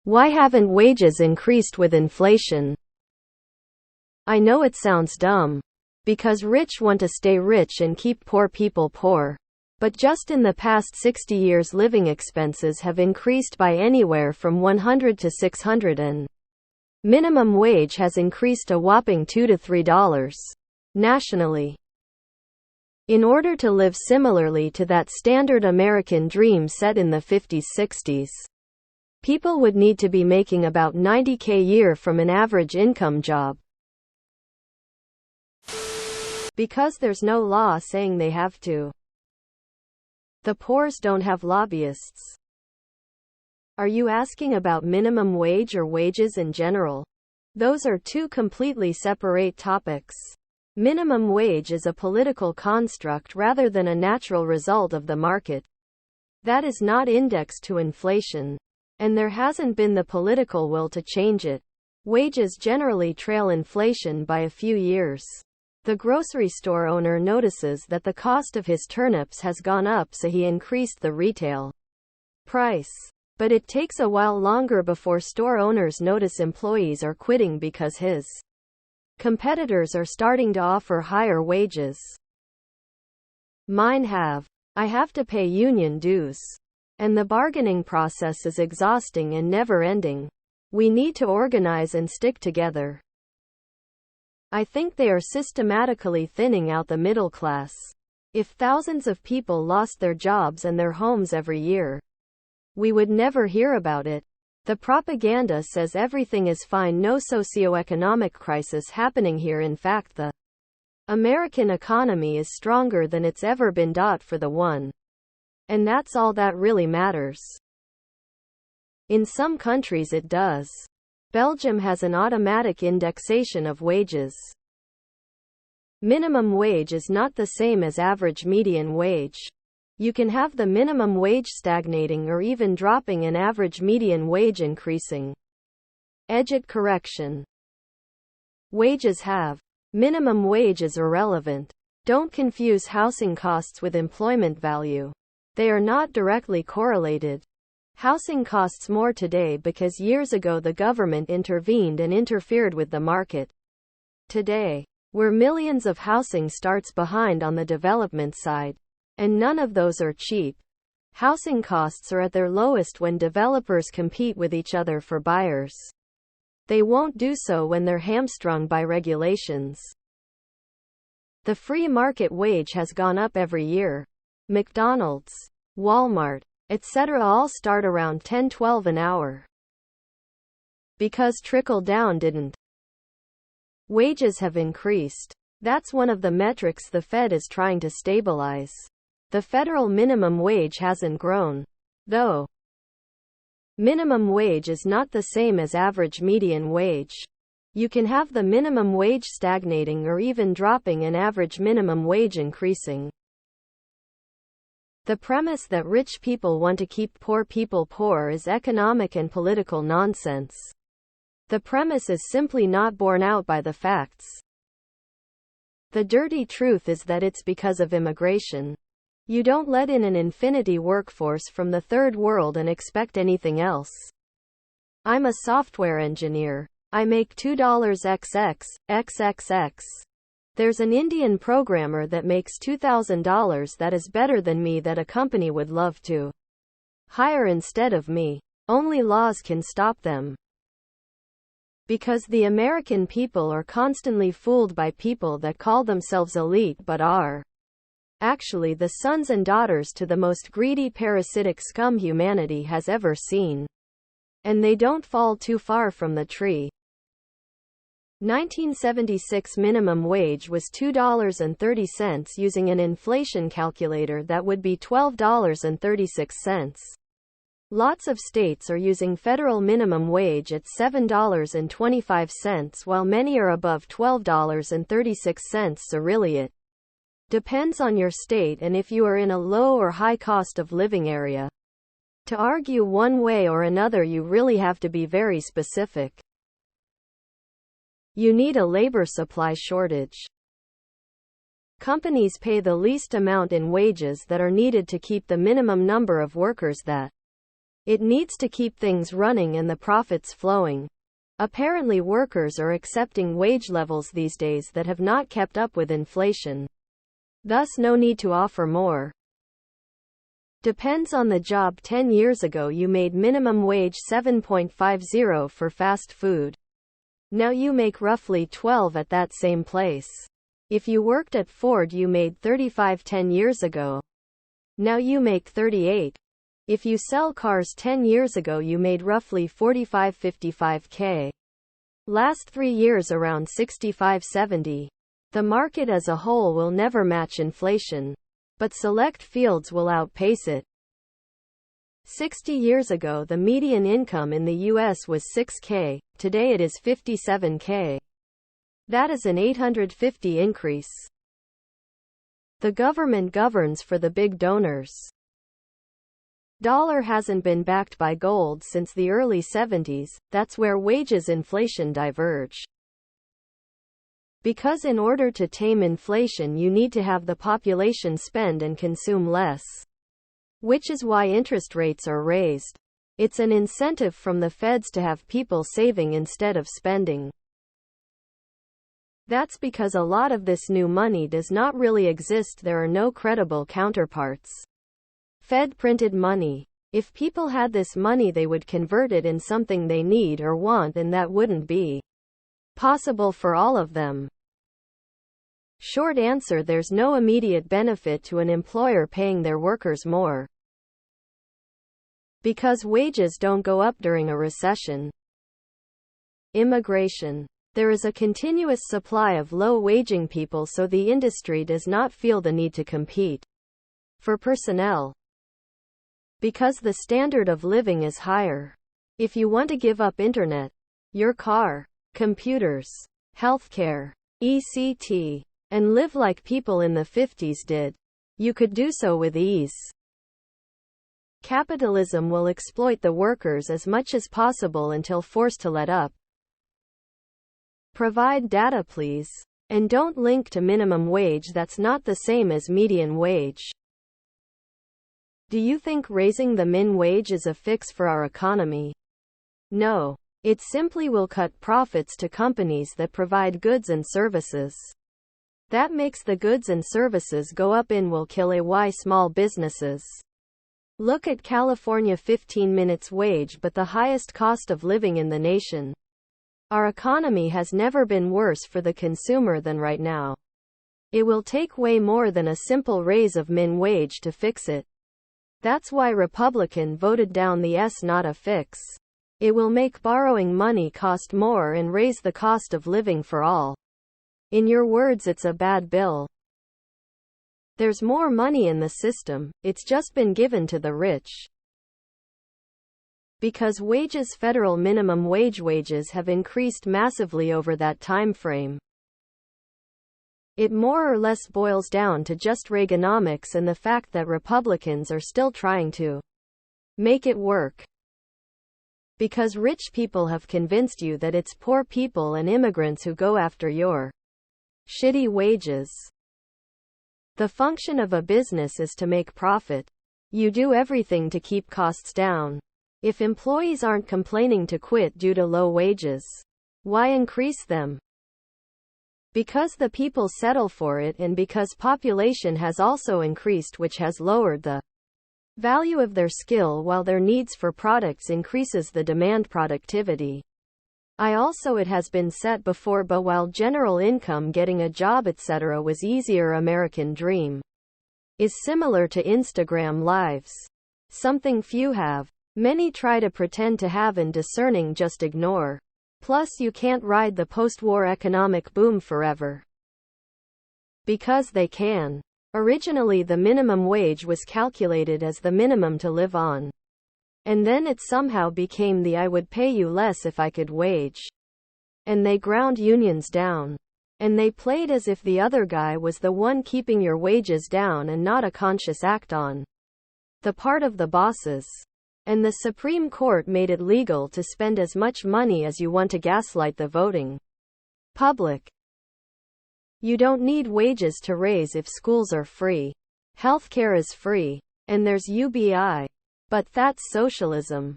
Why haven't wages increased with inflation? I know it sounds dumb. Because rich want to stay rich and keep poor people poor. But just in the past 60 years, living expenses have increased by anywhere from 100 to 600, and minimum wage has increased a whopping $2 to $3 nationally. In order to live similarly to that standard American dream set in the 50s, 60s, people would need to be making about $90K a year from an average income job. Because there's no law saying they have to. The poors don't have lobbyists. Are you asking about minimum wage or wages in general? Those are two completely separate topics. Minimum wage is a political construct rather than a natural result of the market. That is not indexed to inflation. And there hasn't been the political will to change it. Wages generally trail inflation by a few years. The grocery store owner notices that the cost of his turnips has gone up, so he increased the retail price. But it takes a while longer before store owners notice employees are quitting because his competitors are starting to offer higher wages. Mine have. I have to pay union dues. And the bargaining process is exhausting and never ending. We need to organize and stick together. I think they are systematically thinning out the middle class. If thousands of people lost their jobs and their homes every year, we would never hear about it. The propaganda says everything is fine, no socioeconomic crisis happening here. In fact, the American economy is stronger than it's ever been. For the one. And that's all that really matters. In some countries it does. Belgium has an automatic indexation of wages. Minimum wage is not the same as average median wage. You can have the minimum wage stagnating or even dropping and average median wage increasing. Edit correction. Wages have. Minimum wage is irrelevant. Don't confuse housing costs with employment value. They are not directly correlated. Housing costs more today because years ago the government intervened and interfered with the market. Today, we're millions of housing starts behind on the development side. And none of those are cheap. Housing costs are at their lowest when developers compete with each other for buyers. They won't do so when they're hamstrung by regulations. The free market wage has gone up every year. McDonald's, Walmart, etc. all start around $10-12 an hour. Because trickle down didn't. Wages have increased. That's one of the metrics the Fed is trying to stabilize. The federal minimum wage hasn't grown, though. Minimum wage is not the same as average median wage. You can have the minimum wage stagnating or even dropping and average minimum wage increasing. The premise that rich people want to keep poor people poor is economic and political nonsense. The premise is simply not borne out by the facts. The dirty truth is that it's because of immigration. You don't let in an infinity workforce from the third world and expect anything else. I'm a software engineer. I make $2 There's an Indian programmer that makes $2,000 that is better than me, that a company would love to hire instead of me. Only laws can stop them. Because the American people are constantly fooled by people that call themselves elite but are actually the sons and daughters to the most greedy parasitic scum humanity has ever seen. And they don't fall too far from the tree. 1976 minimum wage was $2.30. Using an inflation calculator, that would be $12.36. Lots of states are using federal minimum wage at $7.25, while many are above $12.36. So really it depends on your state and if you are in a low or high cost of living area. To argue one way or another, you really have to be very specific. You need a labor supply shortage. Companies pay the least amount in wages that are needed to keep the minimum number of workers that It needs to keep things running and the profits flowing. Apparently workers are accepting wage levels these days that have not kept up with inflation. Thus no need to offer more. Depends on the job. 10 years ago you made minimum wage $7.50 for fast food. Now you make roughly $12 at that same place. If you worked at Ford you made $35 10 years ago. Now you make $38. If you sell cars 10 years ago you made roughly $45-55K. Last 3 years around $65-70. The market as a whole will never match inflation, but select fields will outpace it. 60 years ago the median income in the US was $6K, today it is $57K. That is an 850 increase. The government governs for the big donors. Dollar hasn't been backed by gold since the early 70s, that's where wages inflation diverge. Because in order to tame inflation you need to have the population spend and consume less. Which is why interest rates are raised. It's an incentive from the feds to have people saving instead of spending. That's because a lot of this new money does not really exist. There are no credible counterparts. Fed printed money. If people had this money they would convert it in something they need or want, and that wouldn't be possible for all of them. Short answer: there's no immediate benefit to an employer paying their workers more. Because wages don't go up during a recession. Immigration. There is a continuous supply of low-waging people, so the industry does not feel the need to compete for personnel. Because the standard of living is higher. If you want to give up internet, your car, computers, healthcare, etc., and live like people in the 50s did, you could do so with ease. Capitalism will exploit the workers as much as possible until forced to let up. Provide data please. And don't link to minimum wage, that's not the same as median wage. Do you think raising the min wage is a fix for our economy? No. It simply will cut profits to companies that provide goods and services. That makes the goods and services go up and will kill small businesses. Look at California, 15 minutes wage but the highest cost of living in the nation. Our economy has never been worse for the consumer than right now. It will take way more than a simple raise of min wage to fix it. That's why Republican voted down the not a fix. It will make borrowing money cost more and raise the cost of living for all. In your words, it's a bad bill. There's more money in the system, it's just been given to the rich. Because wages, federal minimum wage wages have increased massively over that time frame. It more or less boils down to just Reaganomics and the fact that Republicans are still trying to make it work. Because rich people have convinced you that it's poor people and immigrants who go after your shitty wages. The function of a business is to make profit. You do everything to keep costs down. If employees aren't complaining to quit due to low wages, why increase them? Because the people settle for it, and because population has also increased, which has lowered the value of their skill while their needs for products increases the demand productivity. It has been said before, but while general income, getting a job etc. was easier, American dream is similar to Instagram lives. Something few have. Many try to pretend to have, and discerning just ignore. Plus you can't ride the post-war economic boom forever. Because they can. Originally the minimum wage was calculated as the minimum to live on. And then it somehow became the I would pay you less if I could wage. And they ground unions down. And they played as if the other guy was the one keeping your wages down and not a conscious act on the part of the bosses. And the Supreme Court made it legal to spend as much money as you want to gaslight the voting public. You don't need wages to raise if schools are free. Healthcare is free. And there's UBI. But that's socialism.